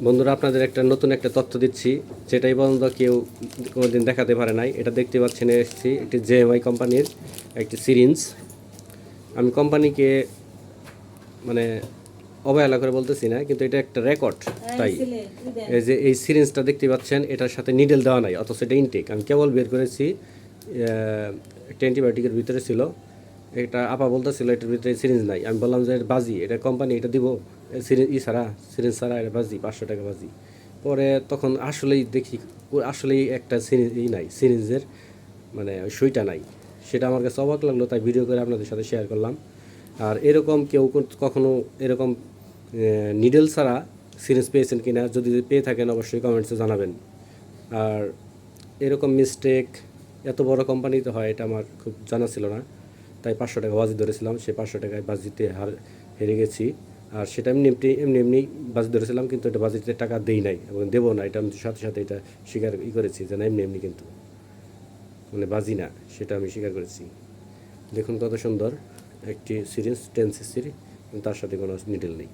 বন্ধুরা, আপনাদের একটা নতুন একটা তথ্য দিচ্ছি, যেটা এই পর্যন্ত কেউ কোনোদিন দেখাতে পারে নাই। এটা দেখতে পাচ্ছেন, এসেছি একটি জেএমআই কোম্পানির একটি সিরিঞ্জ। আমি কোম্পানিকে মানে অবহেলা করে বলতেছি না, কিন্তু এটা একটা রেকর্ড। তাই এই যে এই সিরিঞ্জটা দেখতে পাচ্ছেন, এটার সাথে নিডেল দেওয়া নাই, অথচ এটা ইনটেক। আমি কেবল বের করেছি, একটা অ্যান্টিবায়োটিকের ভিতরে ছিল। এটা আপা বলতেছিল এটার ভিতরে সিরিঞ্জ নাই। আমি বললাম যে এটা বাজি, এটা কোম্পানি এটা দিব সিরিঞ্জ সিরিঞ্জ ছাড়া এটা বাজি, 500 টাকা বাজি। পরে তখন আসলেই দেখি আসলেই একটা সিরিঞ্জ নাই, সিরিঞ্জের মানে সুইটা নাই। সেটা আমার কাছে অবাক লাগলো, তাই ভিডিও করে আপনাদের সাথে শেয়ার করলাম। আর এরকম কেউ কখনো এরকম নিডেল ছাড়া সিরিঞ্জ পেয়েছেন কিনা, যদি পেয়ে থাকেন অবশ্যই কমেন্টসে জানাবেন। আর এরকম মিস্টেক এত বড় কোম্পানিতে হয় এটা আমার খুব জানা ছিল না, তাই 500 টাকা বাজি ধরেছিলাম। সে 500 টাকায় বাজিতে হেরে গেছি। আর সেটা এমনি বাজি ধরেছিলাম, কিন্তু এটা বাজিতে টাকা দেই নাই এবং দেবো না। এটা আমি সাথে সাথে এটা স্বীকার করেছি যে না, এমনি কিন্তু মানে বাজি না, সেটা আমি স্বীকার করেছি। দেখুন কত সুন্দর একটি সিরিঞ্জ, 10 সিসির, তার সাথে কোনো নিডেল নেই।